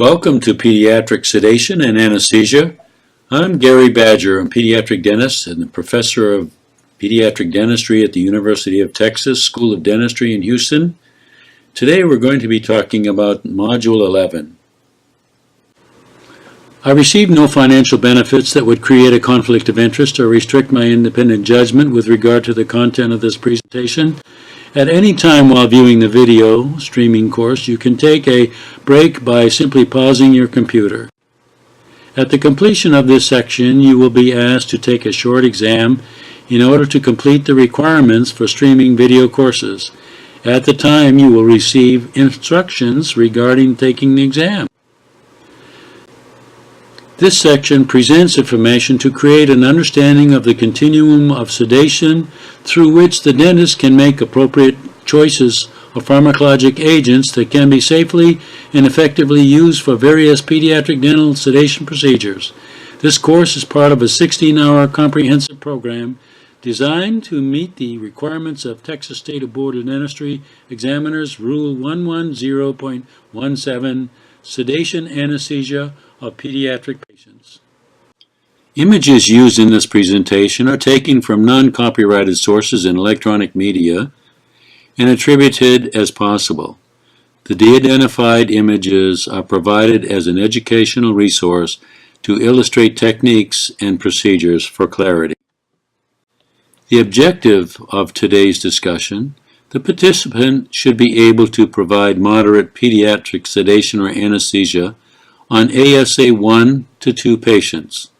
Welcome to Pediatric Sedation and Anesthesia. I'm Gary Badger, a pediatric dentist and the professor of pediatric dentistry at the University of Texas School of Dentistry in Houston. Today we're going to be talking about Module 11. I received no financial benefits that would create a conflict of interest or restrict my independent judgment with regard to the content of this presentation. At any time while viewing the video streaming course, you can take a break by simply pausing your computer. At the completion of this section, you will be asked to take a short exam in order to complete the requirements for streaming video courses. At the time, you will receive instructions regarding taking the exam. This section presents information to create an understanding of the continuum of sedation through which the dentist can make appropriate choices of pharmacologic agents that can be safely and effectively used for various pediatric dental sedation procedures. This course is part of a 16-hour comprehensive program designed to meet the requirements of Texas State Board of Dentistry Examiners Rule 110.17, Sedation Anesthesia of Pediatric Patients. Images used in this presentation are taken from non-copyrighted sources in electronic media and attributed as possible. The de-identified images are provided as an educational resource to illustrate techniques and procedures for clarity. The objective of today's discussion: the participant should be able to provide moderate pediatric sedation or anesthesia on ASA 1 to 2 patients,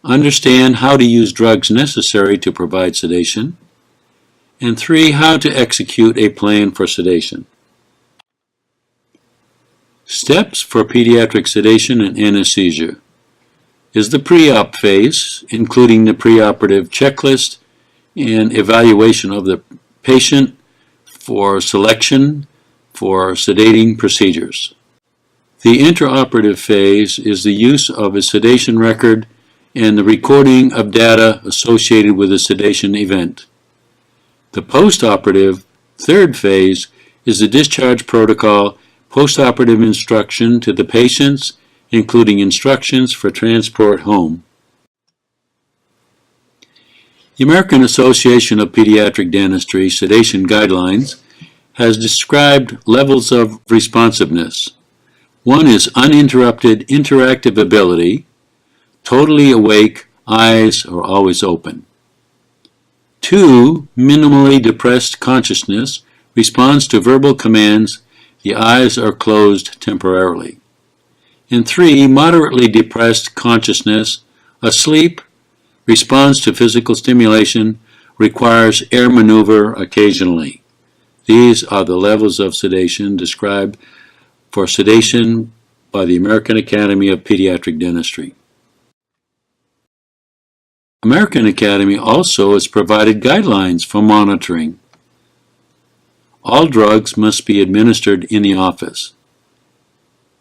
understand how to use drugs necessary to provide sedation, and 3, how to execute a plan for sedation. Steps for pediatric sedation and anesthesia is the pre-op phase, including the preoperative checklist and evaluation of the patient for selection for sedating procedures. The intraoperative phase is the use of a sedation record and the recording of data associated with a sedation event. The postoperative third phase is the discharge protocol, postoperative instruction to the patients, including instructions for transport home. The American Association of Pediatric Dentistry Sedation Guidelines has described levels of responsiveness. 1 is uninterrupted interactive ability, totally awake, eyes are always open. 2, minimally depressed consciousness, responds to verbal commands, the eyes are closed temporarily. And 3, moderately depressed consciousness, asleep, responds to physical stimulation, requires air maneuver occasionally. These are the levels of sedation described for sedation by the American Academy of Pediatric Dentistry. American Academy also has provided guidelines for monitoring. All drugs must be administered in the office.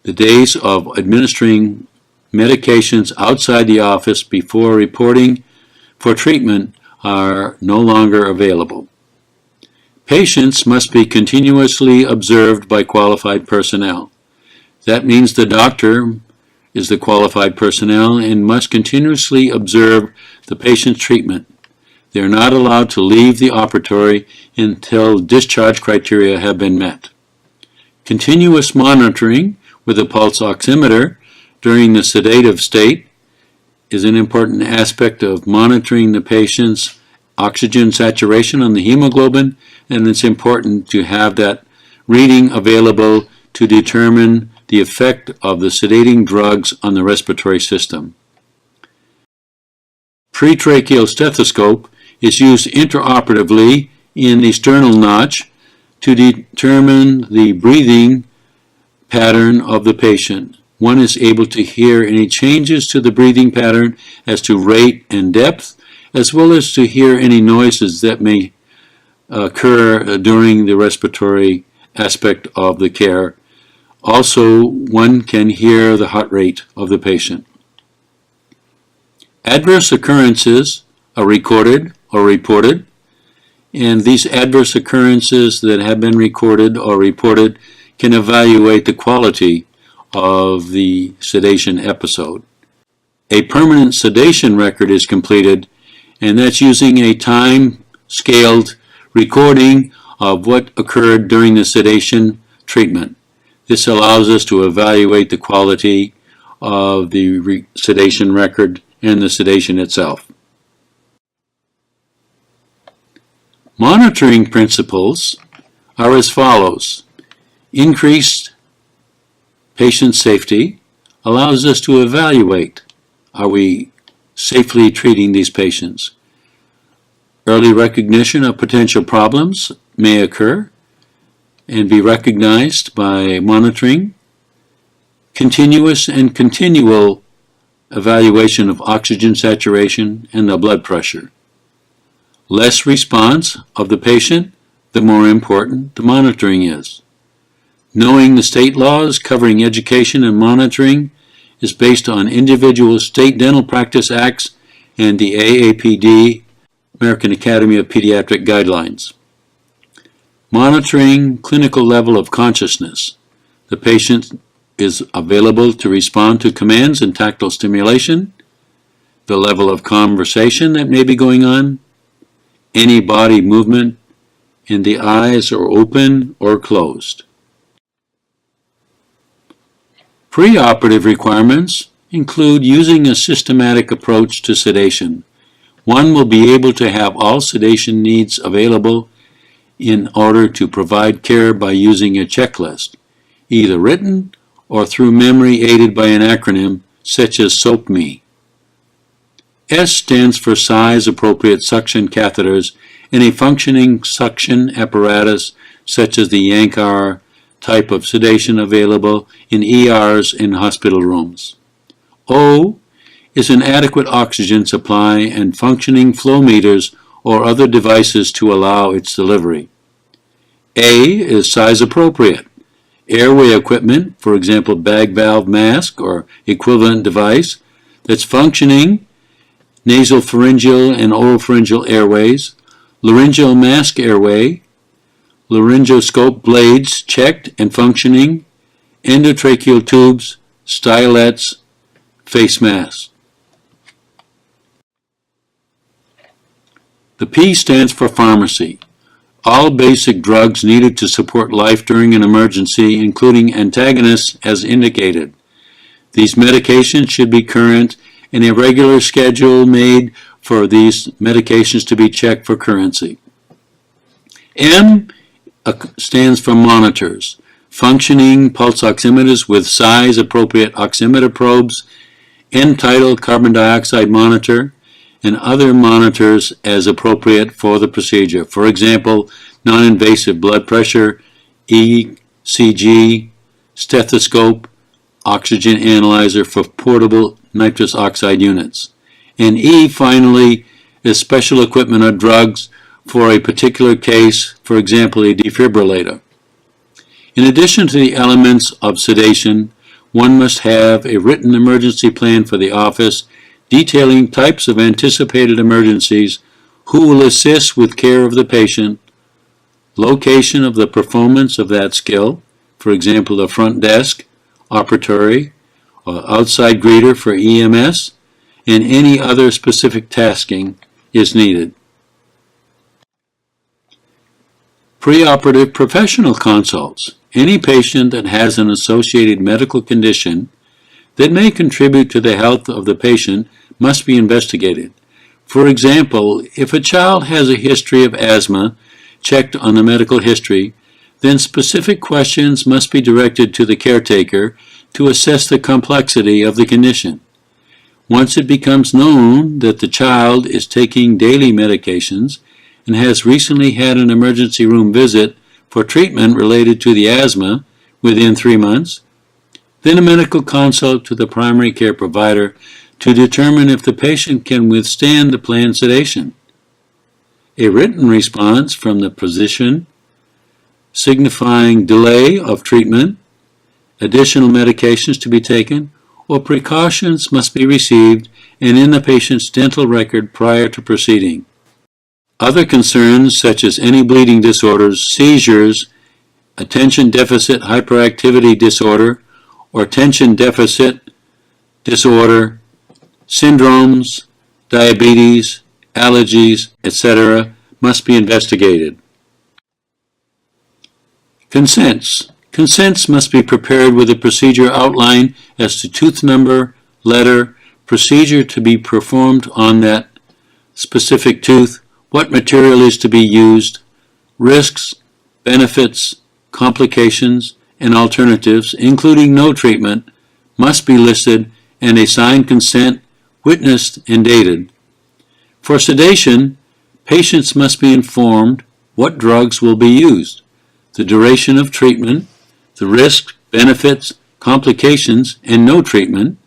The days of administering medications outside the office before reporting for treatment are no longer available. Patients must be continuously observed by qualified personnel. That means the doctor is the qualified personnel and must continuously observe the patient's treatment. They are not allowed to leave the operatory until discharge criteria have been met. Continuous monitoring with a pulse oximeter during the sedative state is an important aspect of monitoring the patient's oxygen saturation on the hemoglobin, and it's important to have that reading available to determine the effect of the sedating drugs on the respiratory system. Pretracheal stethoscope is used intraoperatively in the sternal notch to determine the breathing pattern of the patient. One is able to hear any changes to the breathing pattern as to rate and depth, as well as to hear any noises that may occur during the respiratory aspect of the care. Also, one can hear the heart rate of the patient. Adverse occurrences are recorded or reported, and these adverse occurrences that have been recorded or reported can evaluate the quality of the sedation episode. A permanent sedation record is completed, and that's using a time-scaled recording of what occurred during the sedation treatment. This allows us to evaluate the quality of the sedation record and the sedation itself. Monitoring principles are as follows. Increased patient safety allows us to evaluate, are we safely treating these patients? Early recognition of potential problems may occur and be recognized by monitoring. Continuous and continual evaluation of oxygen saturation and the blood pressure. Less response of the patient, the more important the monitoring is. Knowing the state laws covering education and monitoring is based on individual state dental practice acts and the AAPD, American Academy of Pediatric Guidelines. Monitoring clinical level of consciousness. The patient is available to respond to commands and tactile stimulation, the level of conversation that may be going on, any body movement, and the eyes are open or closed. Preoperative requirements include using a systematic approach to sedation. One will be able to have all sedation needs available in order to provide care by using a checklist, either written or through memory aided by an acronym such as SOAP-ME. S stands for size-appropriate suction catheters and a functioning suction apparatus such as the Yankauer type of sedation available in ERs and hospital rooms. O is an adequate oxygen supply and functioning flow meters or other devices to allow its delivery. A is size appropriate. Airway equipment, for example bag valve mask or equivalent device, that's functioning, nasopharyngeal and oropharyngeal airways, laryngeal mask airway, laryngoscope blades checked and functioning, endotracheal tubes, stylets, face masks. The P stands for pharmacy. All basic drugs needed to support life during an emergency, including antagonists as indicated. These medications should be current and a regular schedule made for these medications to be checked for currency. M stands for monitors. Functioning pulse oximeters with size-appropriate oximeter probes, end-tidal carbon dioxide monitor, and other monitors as appropriate for the procedure. For example, non-invasive blood pressure, ECG, stethoscope, oxygen analyzer for portable nitrous oxide units. And E, finally, is special equipment or drugs for a particular case, for example, a defibrillator. In addition to the elements of sedation, one must have a written emergency plan for the office detailing types of anticipated emergencies, who will assist with care of the patient, location of the performance of that skill, for example, the front desk, operatory, or outside greeter for EMS, and any other specific tasking is needed. Preoperative professional consults. Any patient that has an associated medical condition that may contribute to the health of the patient must be investigated. For example, if a child has a history of asthma checked on the medical history, then specific questions must be directed to the caretaker to assess the complexity of the condition. Once it becomes known that the child is taking daily medications and has recently had an emergency room visit for treatment related to the asthma within 3 months, then a medical consult to the primary care provider to determine if the patient can withstand the planned sedation. A written response from the physician signifying delay of treatment, additional medications to be taken, or precautions must be received and in the patient's dental record prior to proceeding. Other concerns such as any bleeding disorders, seizures, attention deficit hyperactivity disorder, or attention deficit disorder, syndromes, diabetes, allergies, etc. must be investigated. Consents. Consents must be prepared with a procedure outline as to tooth number, letter, procedure to be performed on that specific tooth, what material is to be used, risks, benefits, complications, and alternatives, including no treatment, must be listed, and a signed consent witnessed and dated. For sedation, patients must be informed what drugs will be used, the duration of treatment, the risks, benefits, complications, and no treatment.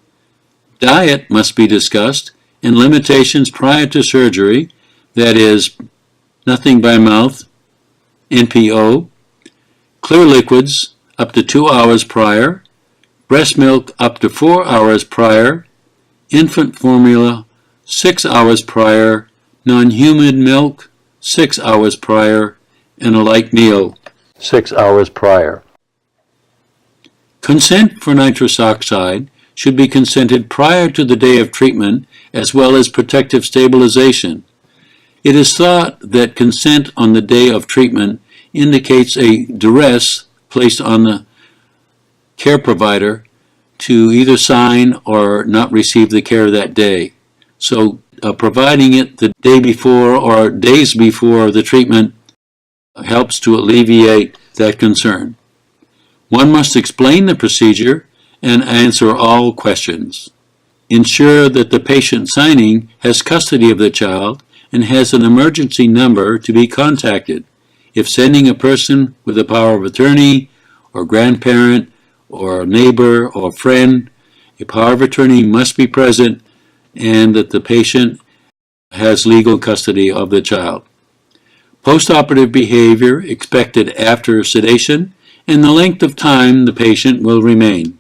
Diet must be discussed, and limitations prior to surgery, that is, nothing by mouth, NPO, clear liquids up to 2 hours prior, breast milk up to 4 hours prior, infant formula 6 hours prior, non-humid milk 6 hours prior, and a light meal 6 hours prior. Consent for nitrous oxide should be consented prior to the day of treatment, as well as protective stabilization. It is thought that consent on the day of treatment indicates a duress placed on the care provider to either sign or not receive the care that day. So providing it the day before or days before the treatment helps to alleviate that concern. One must explain the procedure and answer all questions. Ensure that the patient signing has custody of the child and has an emergency number to be contacted. If sending a person with a power of attorney or grandparent or a neighbor or friend, a power of attorney must be present and that the patient has legal custody of the child. Postoperative behavior expected after sedation and the length of time the patient will remain.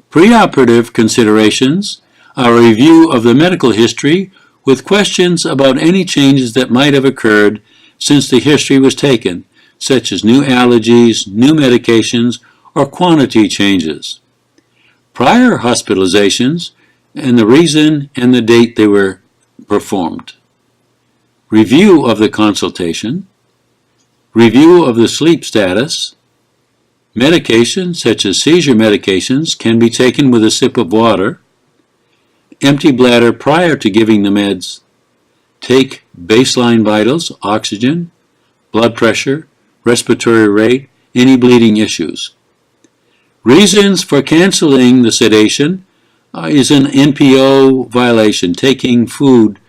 Preoperative considerations are a review of the medical history with questions about any changes that might have occurred since the history was taken, such as new allergies, new medications, or quantity changes. Prior hospitalizations and the reason and the date they were performed. Review of the consultation. Review of the sleep status. Medications, such as seizure medications, can be taken with a sip of water. Empty bladder prior to giving the meds. Take baseline vitals, oxygen, blood pressure, respiratory rate, any bleeding issues. Reasons for canceling the sedation is an NPO violation, taking food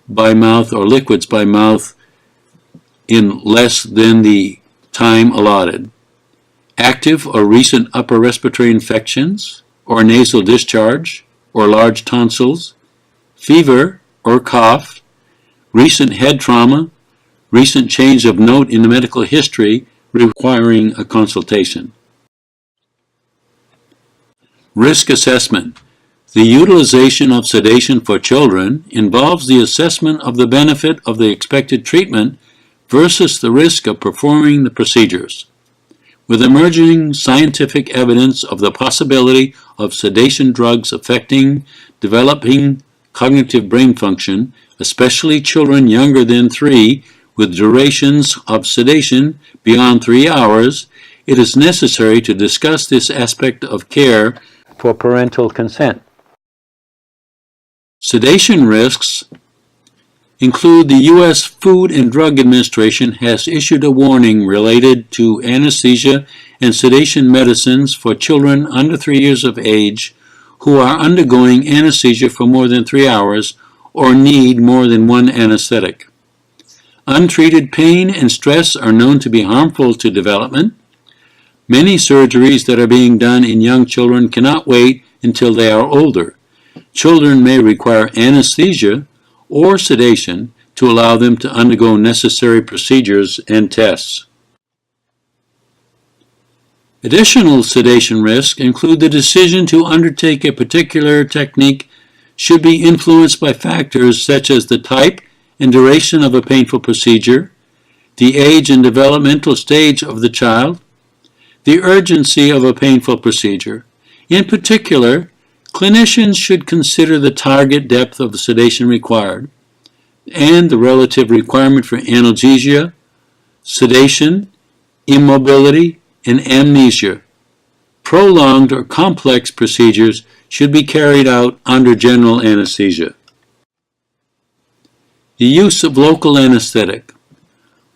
by mouth or liquids by mouth in less than the time allotted. Active or recent upper respiratory infections or nasal discharge or large tonsils, fever or cough, recent head trauma, recent change of note in the medical history requiring a consultation. Risk assessment. The utilization of sedation for children involves the assessment of the benefit of the expected treatment versus the risk of performing the procedures. With emerging scientific evidence of the possibility of sedation drugs affecting developing cognitive brain function, especially children younger than 3 with durations of sedation beyond 3 hours, it is necessary to discuss this aspect of care for parental consent. Sedation risks include the U.S. Food and Drug Administration has issued a warning related to anesthesia and sedation medicines for children under 3 years of age who are undergoing anesthesia for more than 3 hours or need more than one anesthetic. Untreated pain and stress are known to be harmful to development. Many surgeries that are being done in young children cannot wait until they are older. Children may require anesthesia or sedation to allow them to undergo necessary procedures and tests. Additional sedation risks include the decision to undertake a particular technique should be influenced by factors such as the type and duration of a painful procedure, the age and developmental stage of the child, the urgency of a painful procedure. In particular, clinicians should consider the target depth of sedation required and the relative requirement for analgesia, sedation, immobility, and amnesia. Prolonged or complex procedures should be carried out under general anesthesia. The use of local anesthetic.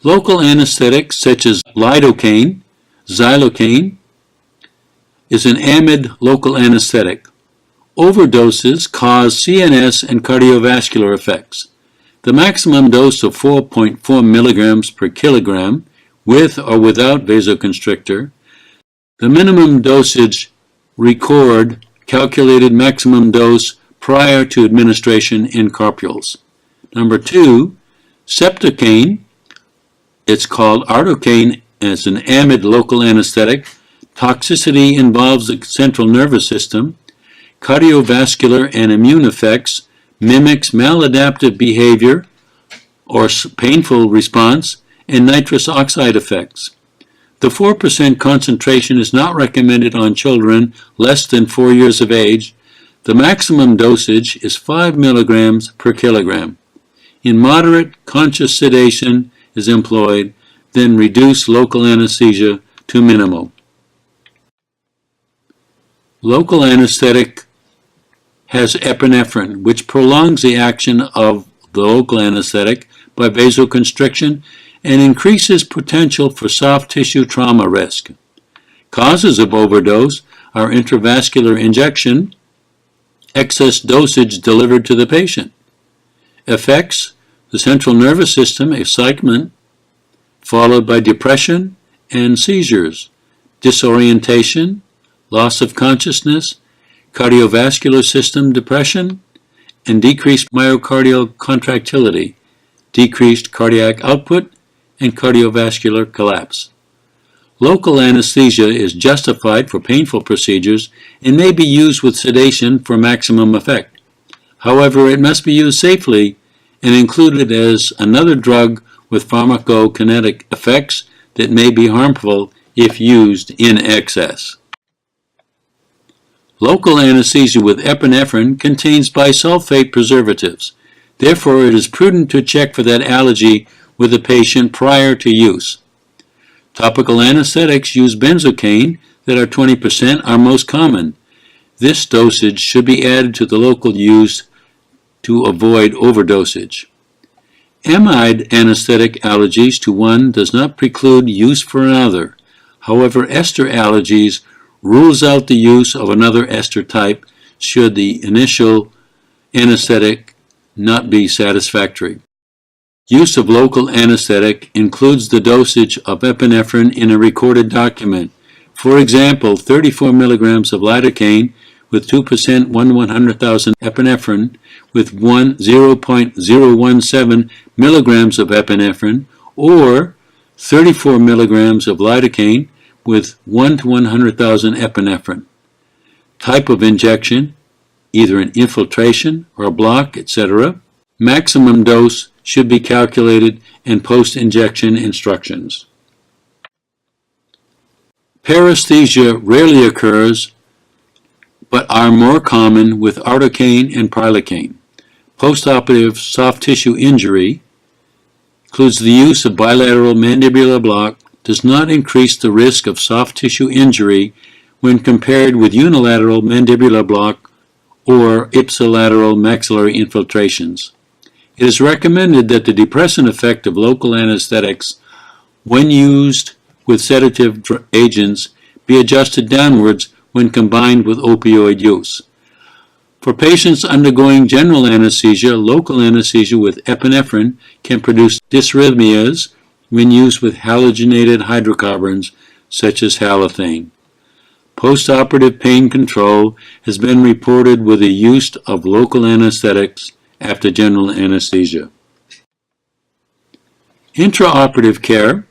Local anesthetics such as lidocaine, xylocaine, is an amide local anesthetic. Overdoses cause CNS and cardiovascular effects. The maximum dose of 4.4 milligrams per kilogram with or without vasoconstrictor. The minimum dosage record calculated maximum dose prior to administration in corpules. Number 2, septocaine. It's called ardocaine as an amide local anesthetic. Toxicity involves the central nervous system. Cardiovascular and immune effects, mimics maladaptive behavior or painful response, and nitrous oxide effects. The 4% concentration is not recommended on children less than 4 years of age. The maximum dosage is 5 milligrams per kilogram. In moderate, conscious sedation is employed, then reduce local anesthesia to minimal. Local anesthetic has epinephrine, which prolongs the action of the local anesthetic by vasoconstriction and increases potential for soft tissue trauma risk. Causes of overdose are intravascular injection, excess dosage delivered to the patient. Effects: the central nervous system, excitement, followed by depression and seizures, disorientation, loss of consciousness, cardiovascular system depression, and decreased myocardial contractility, decreased cardiac output, and cardiovascular collapse. Local anesthesia is justified for painful procedures and may be used with sedation for maximum effect. However, it must be used safely and included as another drug with pharmacokinetic effects that may be harmful if used in excess. Local anesthesia with epinephrine contains bisulfate preservatives. Therefore, it is prudent to check for that allergy with the patient prior to use. Topical anesthetics use benzocaine that are 20% are most common. This dosage should be added to the local use to avoid overdosage. Amide anesthetic allergies to one does not preclude use for another. However, ester allergies rules out the use of another ester type should the initial anesthetic not be satisfactory. Use of local anesthetic includes the dosage of epinephrine in a recorded document. For example, 34 milligrams of lidocaine with 2% 1/100,000 epinephrine with 0.017 milligrams of epinephrine, or 34 milligrams of lidocaine with 1 to 100,000 epinephrine. Type of injection, either an infiltration or a block, etc. Maximum dose should be calculated and post-injection instructions. Paresthesia rarely occurs but are more common with ardocaine and prilocaine. Postoperative soft tissue injury includes the use of bilateral mandibular block does not increase the risk of soft tissue injury when compared with unilateral mandibular block or ipsilateral maxillary infiltrations. It is recommended that the depressant effect of local anesthetics when used with sedative agents be adjusted downwards when combined with opioid use. For patients undergoing general anesthesia, local anesthesia with epinephrine can produce dysrhythmias when used with halogenated hydrocarbons such as halothane. Postoperative pain control has been reported with the use of local anesthetics after general anesthesia. Intraoperative care.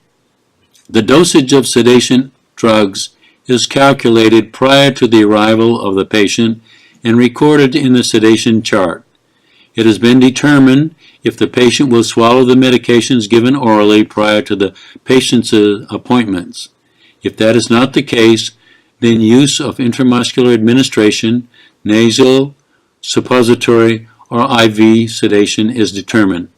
The dosage of sedation drugs is calculated prior to the arrival of the patient and recorded in the sedation chart. It has been determined if the patient will swallow the medications given orally prior to the patient's appointments. If that is not the case, then use of intramuscular administration, nasal, suppository, or IV sedation is determined.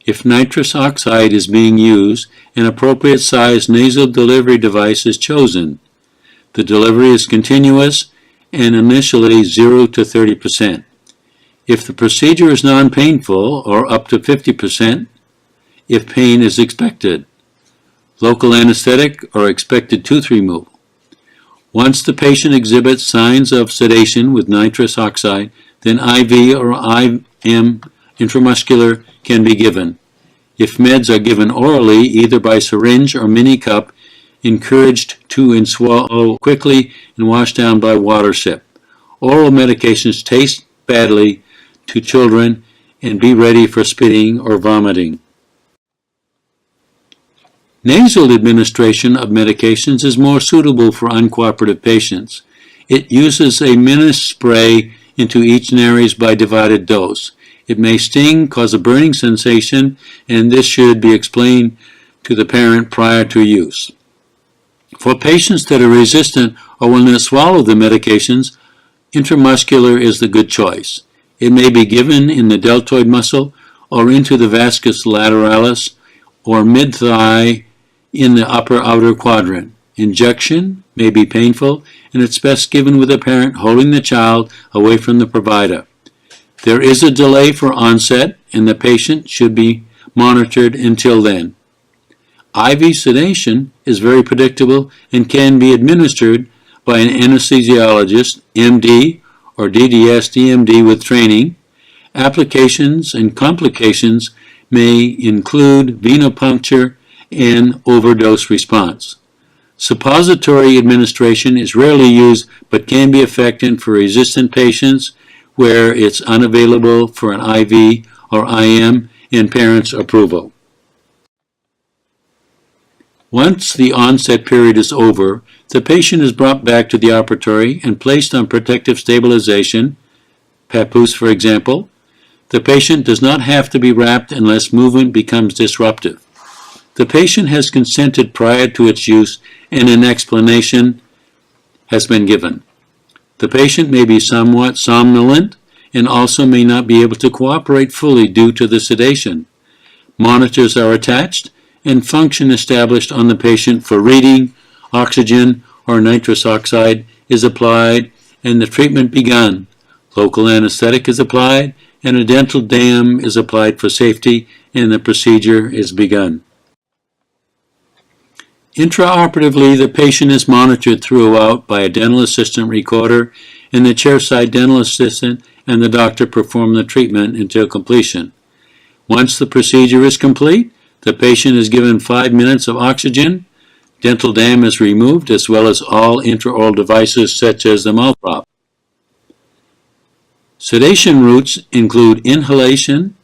If nitrous oxide is being used, an appropriate size nasal delivery device is chosen. The delivery is continuous and initially 0 to 30%. If the procedure is non-painful, or up to 50%, if pain is expected. Local anesthetic or expected tooth removal. Once the patient exhibits signs of sedation with nitrous oxide, then IV or IM intramuscular can be given. If meds are given orally, either by syringe or mini cup, encouraged to swallow quickly and wash down by water sip. Oral medications taste badly to children and be ready for spitting or vomiting. Nasal administration of medications is more suitable for uncooperative patients. It uses a minute spray into each nares by divided dose. It may sting, cause a burning sensation, and this should be explained to the parent prior to use. For patients that are resistant or will not swallow the medications, intramuscular is the good choice. It may be given in the deltoid muscle or into the vastus lateralis or mid-thigh in the upper outer quadrant. Injection may be painful, and it's best given with a parent holding the child away from the provider. There is a delay for onset, and the patient should be monitored until then. IV sedation is very predictable and can be administered by an anesthesiologist, MD, or DDS-DMD with training. Applications and complications may include venopuncture and overdose response. Suppository administration is rarely used but can be effective for resistant patients where it's unavailable for an IV or IM and parents' approval. Once the onset period is over, the patient is brought back to the operatory and placed on protective stabilization, papoose for example. The patient does not have to be wrapped unless movement becomes disruptive. The patient has consented prior to its use and an explanation has been given. The patient may be somewhat somnolent and also may not be able to cooperate fully due to the sedation. Monitors are attached and function established on the patient for reading, oxygen or nitrous oxide is applied and the treatment begun. Local anesthetic is applied and a dental dam is applied for safety and the procedure is begun. Intraoperatively, the patient is monitored throughout by a dental assistant recorder and the chairside dental assistant and the doctor perform the treatment until completion. Once the procedure is complete, the patient is given 5 minutes of oxygen, dental dam is removed as well as all intraoral devices such as the mouth prop. Sedation routes include inhalation,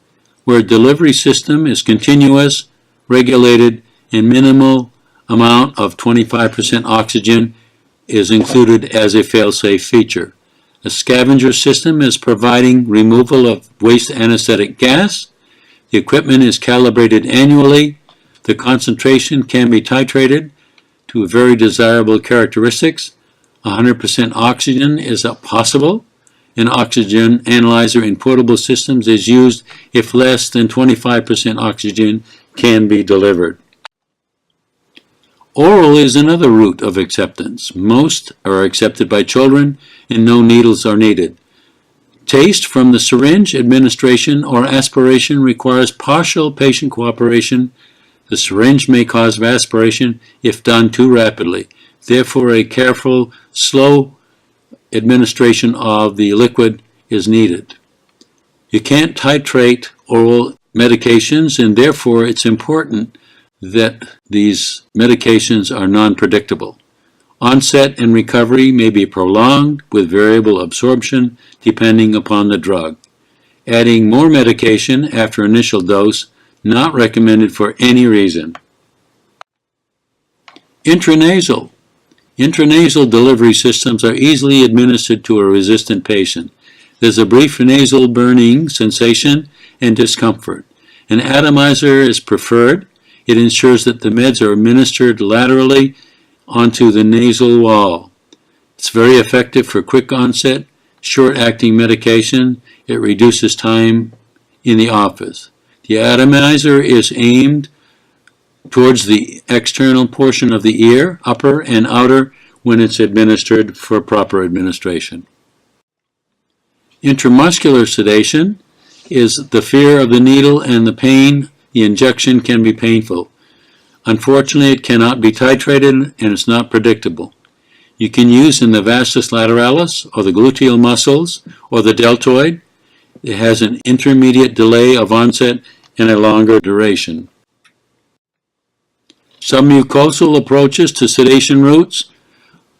where delivery system is continuous, regulated, and minimal amount of 25% oxygen is included as a fail-safe feature. A scavenger system is providing removal of waste anesthetic gas. The equipment is calibrated annually. The concentration can be titrated to very desirable characteristics. 100% oxygen is possible. An oxygen analyzer in portable systems is used if less than 25% oxygen can be delivered. Oral is another route of acceptance. Most are accepted by children and no needles are needed. Taste from the syringe administration or aspiration requires partial patient cooperation. The syringe may cause aspiration if done too rapidly. Therefore, a careful, slow administration of the liquid is needed. You can't titrate oral medications, and therefore it's important that these medications are non-predictable. Onset and recovery may be prolonged with variable absorption depending upon the drug. Adding more medication after initial dose not recommended for any reason. Intranasal. Intranasal delivery systems are easily administered to a resistant patient. There's a brief nasal burning sensation and discomfort. An atomizer is preferred. It ensures that the meds are administered laterally onto the nasal wall. It's very effective for quick onset, short-acting medication. It reduces time in the office. The atomizer is aimed towards the external portion of the ear, upper and outer, when it's administered for proper administration. Intramuscular sedation is the fear of the needle and the pain. The injection can be painful. Unfortunately, it cannot be titrated and it's not predictable. You can use in the vastus lateralis or the gluteal muscles or the deltoid. It has an intermediate delay of onset and a longer duration. Submucosal approaches to sedation routes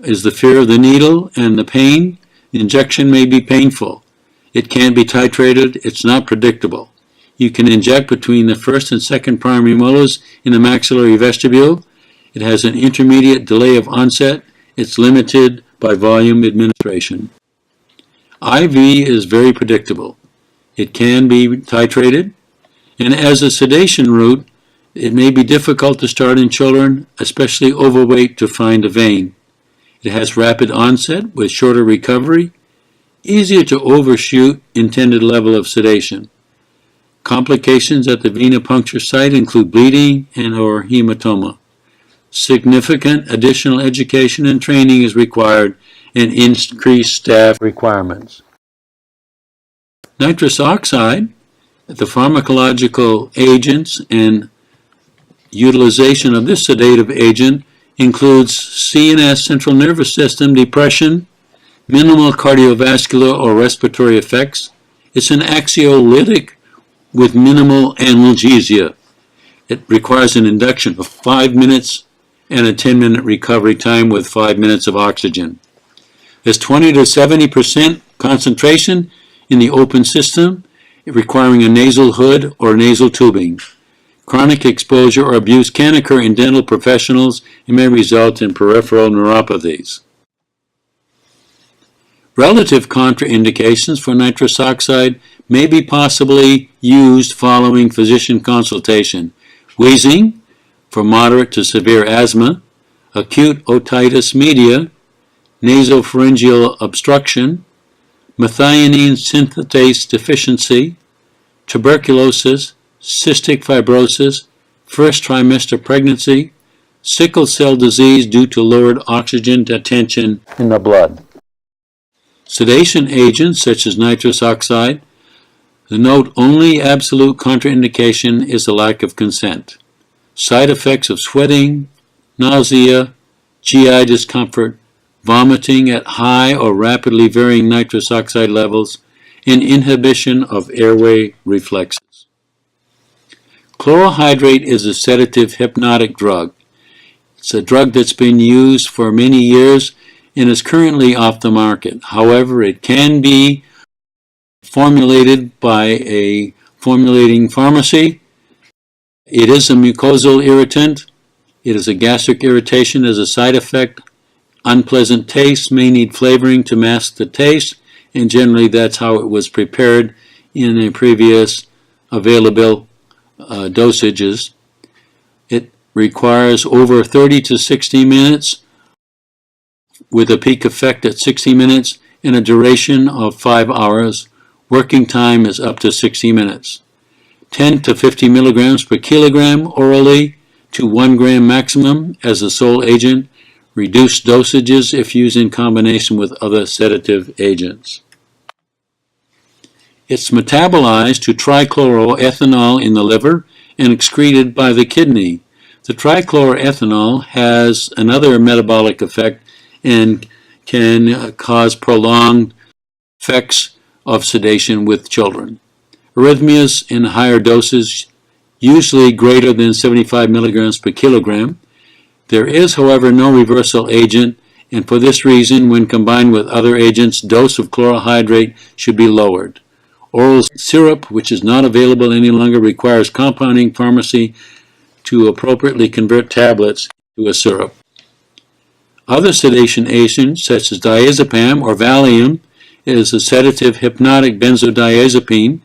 is the fear of the needle and the pain. The injection may be painful. It can be titrated. It's not predictable. You can inject between the first and second primary molars in the maxillary vestibule. It has an intermediate delay of onset. It's limited by volume administration. IV is very predictable. It can be titrated. And as a sedation route, it may be difficult to start in children, especially overweight, to find a vein. It has rapid onset with shorter recovery, easier to overshoot intended level of sedation. Complications at the venipuncture site include bleeding and/or hematoma. Significant additional education and training is required and increased staff requirements. Nitrous oxide, the pharmacological agents and utilization of this sedative agent includes CNS, central nervous system, depression, minimal cardiovascular or respiratory effects. It's an anxiolytic with minimal analgesia. It requires an induction of 5 minutes and a 10-minute recovery time with 5 minutes of oxygen. There's 20 to 70% concentration in the open system, requiring a nasal hood or nasal tubing. Chronic exposure or abuse can occur in dental professionals and may result in peripheral neuropathies. Relative contraindications for nitrous oxide may be possibly used following physician consultation. Wheezing for moderate to severe asthma, acute otitis media, nasopharyngeal obstruction, methionine synthetase deficiency, tuberculosis, cystic fibrosis, first trimester pregnancy, sickle cell disease due to lowered oxygen detention in the blood. Sedation agents such as nitrous oxide, the note only absolute contraindication is the lack of consent. Side effects of sweating, nausea, GI discomfort, vomiting at high or rapidly varying nitrous oxide levels, and inhibition of airway reflexes. Chlorohydrate is a sedative hypnotic drug. It's a drug that's been used for many years and is currently off the market. However, it can be formulated by a formulating pharmacy. It is a mucosal irritant. It is a gastric irritation as a side effect. Unpleasant taste, may need flavoring to mask the taste, and generally that's how it was prepared in a previous available dosages. It requires over 30 to 60 minutes with a peak effect at 60 minutes and a duration of 5 hours. Working time is up to 60 minutes. 10 to 50 milligrams per kilogram orally to 1 gram maximum as the sole agent. Reduced dosages if used in combination with other sedative agents. It's metabolized to trichloroethanol in the liver and excreted by the kidney. The trichloroethanol has another metabolic effect and can cause prolonged effects of sedation with children. Arrhythmias in higher doses, usually greater than 75 milligrams per kilogram. There is, however, no reversal agent, and for this reason, when combined with other agents, dose of chlorohydrate should be lowered. Oral syrup, which is not available any longer, requires compounding pharmacy to appropriately convert tablets to a syrup. Other sedation agents, such as diazepam or Valium, is a sedative hypnotic benzodiazepine.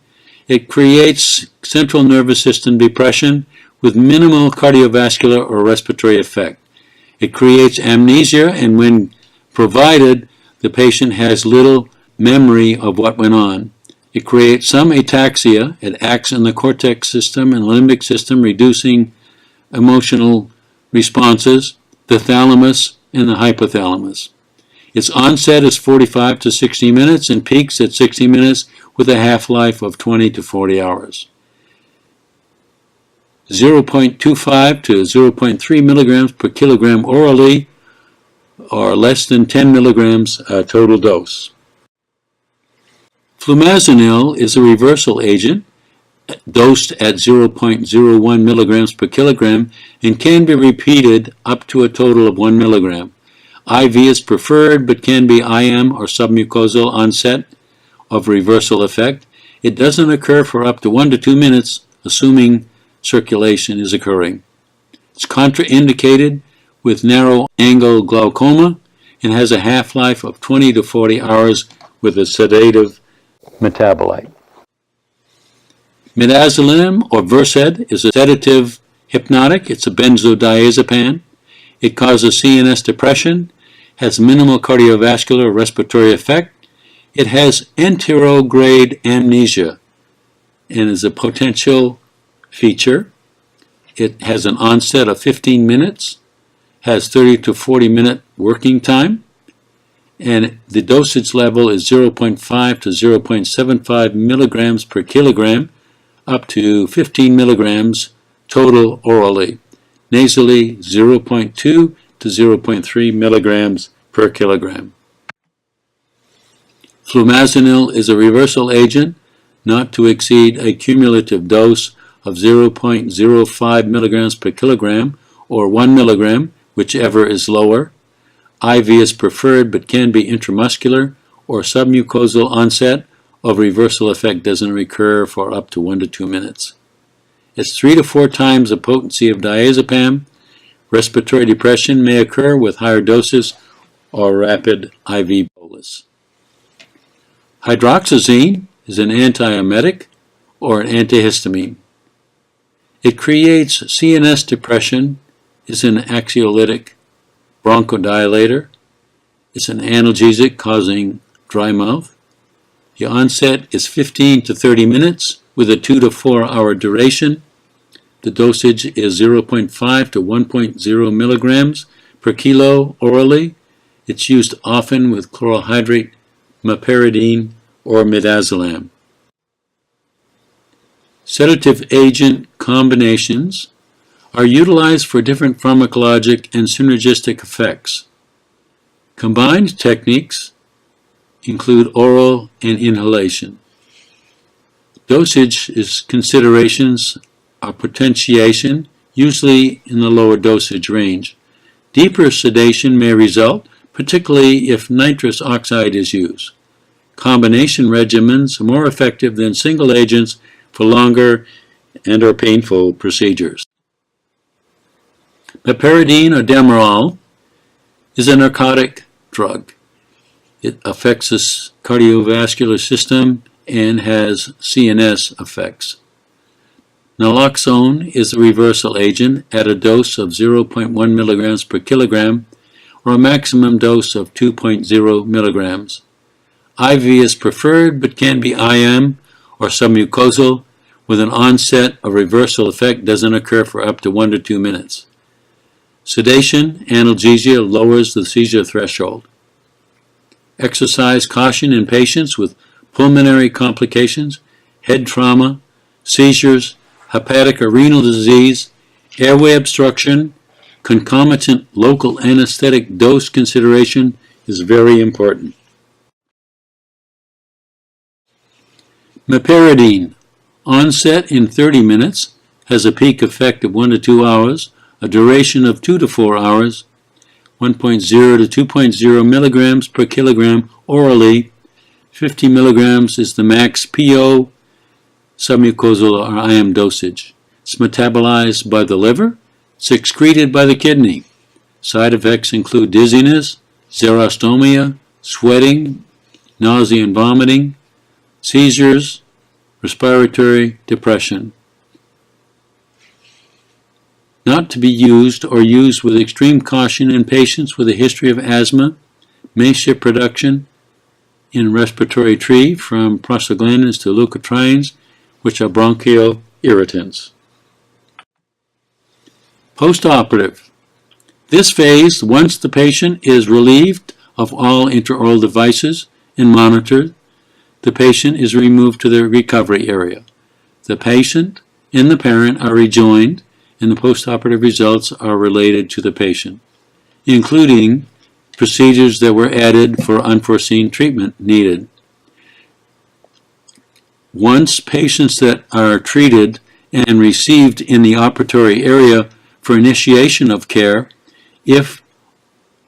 It creates central nervous system depression with minimal cardiovascular or respiratory effect. It creates amnesia, and when provided, the patient has little memory of what went on. It creates some ataxia. It acts in the cortex system and limbic system, reducing emotional responses, the thalamus, and the hypothalamus. Its onset is 45 to 60 minutes and peaks at 60 minutes with a half-life of 20 to 40 hours. 0.25 to 0.3 milligrams per kilogram orally, or less than 10 milligrams total dose. Flumazenil is a reversal agent dosed at 0.01 milligrams per kilogram and can be repeated up to a total of 1 milligram. IV is preferred but can be IM or submucosal onset of reversal effect. It doesn't occur for up to 1 to 2 minutes, assuming circulation is occurring. It's contraindicated with narrow angle glaucoma and has a half-life of 20 to 40 hours with a sedative metabolite. Midazolam or Versed is a sedative hypnotic. It's a benzodiazepam. It causes CNS depression, has minimal cardiovascular or respiratory effect. It has anterograde amnesia and is a potential feature. It has an onset of 15 minutes, has 30 to 40 minute working time, and the dosage level is 0.5 to 0.75 milligrams per kilogram, up to 15 milligrams total orally. Nasally, 0.2 to 0.3 milligrams per kilogram. Flumazenil is a reversal agent not to exceed a cumulative dose of 0.05 milligrams per kilogram or 1 milligram, whichever is lower. IV is preferred but can be intramuscular or submucosal onset of reversal effect doesn't recur for up to 1 to 2 minutes. It's 3 to 4 times the potency of diazepam. Respiratory depression may occur with higher doses or rapid IV bolus. Hydroxyzine is an antiemetic or an antihistamine. It creates CNS depression, is an anxiolytic bronchodilator. It's an analgesic causing dry mouth. The onset is 15 to 30 minutes with a 2 to 4 hour duration. The dosage is 0.5 to 1.0 milligrams per kilo orally. It's used often with chlorohydrate, meperidine, or midazolam. Sedative agent combinations are utilized for different pharmacologic and synergistic effects. Combined techniques include oral and inhalation. Dosage considerations are potentiation, usually in the lower dosage range. Deeper sedation may result, particularly if nitrous oxide is used. Combination regimens are more effective than single agents for longer and or painful procedures. Meperidine or Demerol is a narcotic drug. It affects the cardiovascular system and has CNS effects. Naloxone is a reversal agent at a dose of 0.1 milligrams per kilogram or a maximum dose of 2.0 milligrams. IV is preferred but can be IM or submucosal with an onset of reversal effect doesn't occur for up to 1 to 2 minutes. Sedation, analgesia lowers the seizure threshold. Exercise caution in patients with pulmonary complications, head trauma, seizures, hepatic or renal disease, airway obstruction. Concomitant local anesthetic dose consideration is very important. Meperidine, onset in 30 minutes, has a peak effect of 1 to 2 hours, a duration of 2 to 4 hours, 1.0 to 2.0 milligrams per kilogram orally. 50 milligrams is the max PO, submucosal or IM dosage. It's metabolized by the liver. It's excreted by the kidney. Side effects include dizziness, xerostomia, sweating, nausea and vomiting, seizures, respiratory depression. Not to be used or used with extreme caution in patients with a history of asthma, may shift production in respiratory tree from prostaglandins to leukotrienes, which are bronchial irritants. Postoperative. This phase, once the patient is relieved of all intraoral devices and monitored, the patient is removed to the recovery area. The patient and the parent are rejoined, and the postoperative results are related to the patient, including procedures that were added for unforeseen treatment needed. Once patients that are treated and received in the operatory area for initiation of care, if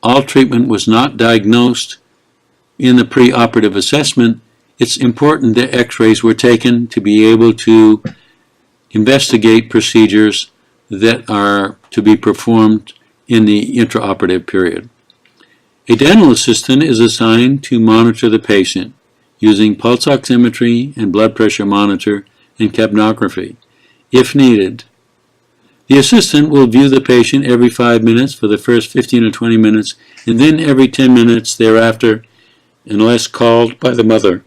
all treatment was not diagnosed in the preoperative assessment, it's important that x-rays were taken to be able to investigate procedures that are to be performed in the intraoperative period. A dental assistant is assigned to monitor the patient using pulse oximetry and blood pressure monitor and capnography, if needed. The assistant will view the patient every 5 minutes for the first 15 or 20 minutes, and then every 10 minutes thereafter, unless called by the mother.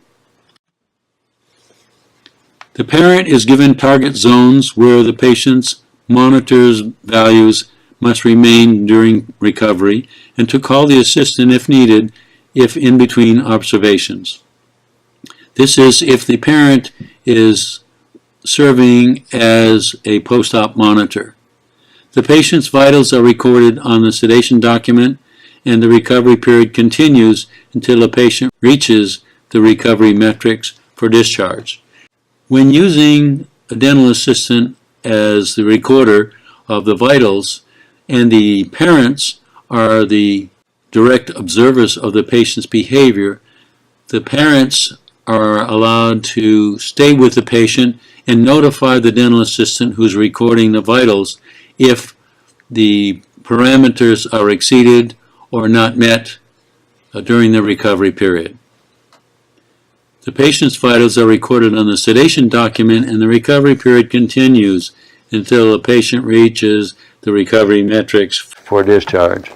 The parent is given target zones where the patient's monitor's values must remain during recovery, and to call the assistant if needed, if in between observations. This is if the parent is serving as a post-op monitor. The patient's vitals are recorded on the sedation document, and the recovery period continues until the patient reaches the recovery metrics for discharge. When using a dental assistant as the recorder of the vitals, and the parents are the direct observers of the patient's behavior, the parents are allowed to stay with the patient and notify the dental assistant who's recording the vitals if the parameters are exceeded or not met during the recovery period. The patient's vitals are recorded on the sedation document, and the recovery period continues until the patient reaches the recovery metrics for discharge.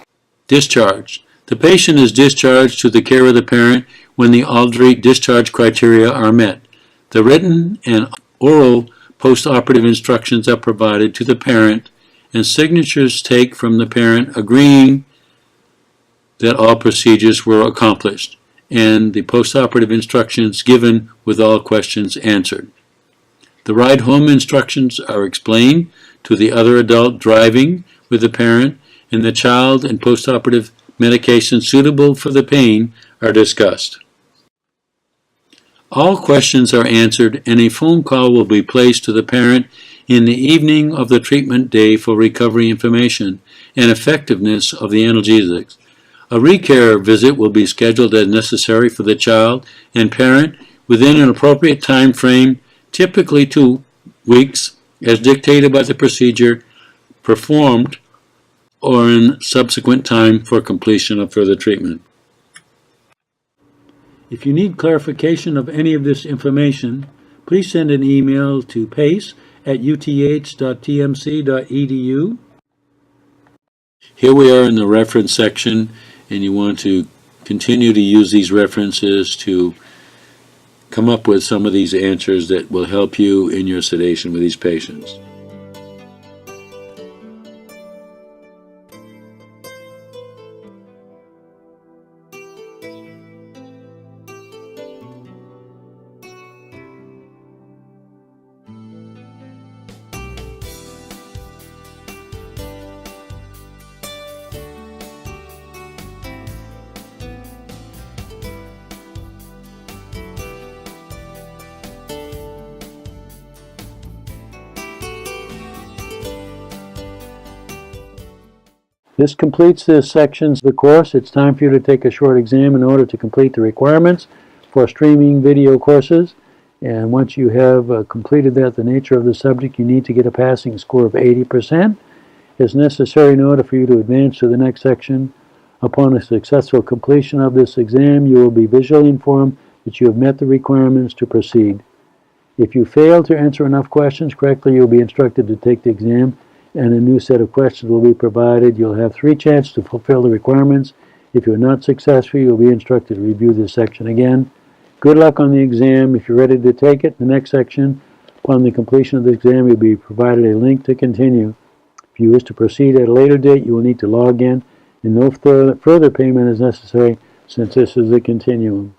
Discharge. The patient is discharged to the care of the parent when the Aldrich discharge criteria are met. The written and oral postoperative instructions are provided to the parent, and signatures take from the parent agreeing that all procedures were accomplished, and the postoperative instructions given with all questions answered. The ride home instructions are explained to the other adult driving with the parent, and the child and postoperative medications suitable for the pain are discussed. All questions are answered, and a phone call will be placed to the parent in the evening of the treatment day for recovery information and effectiveness of the analgesics. A recare visit will be scheduled as necessary for the child and parent within an appropriate time frame, typically 2 weeks, as dictated by the procedure performed or in subsequent time for completion of further treatment. If you need clarification of any of this information, please send an email to pace@uth.tmc.edu. Here we are in the reference section, and you want to continue to use these references to come up with some of these answers that will help you in your sedation with these patients. This completes this section of the course. It's time for you to take a short exam in order to complete the requirements for streaming video courses. And once you have completed that, the nature of the subject, you need to get a passing score of 80%. It's necessary in order for you to advance to the next section. Upon a successful completion of this exam, you will be visually informed that you have met the requirements to proceed. If you fail to answer enough questions correctly, you'll be instructed to take the exam and a new set of questions will be provided. You'll have 3 chances to fulfill the requirements. If you're not successful, you'll be instructed to review this section again. Good luck on the exam. If you're ready to take it, the next section, upon the completion of the exam, you'll be provided a link to continue. If you wish to proceed at a later date, you will need to log in, and no further payment is necessary since this is a continuum.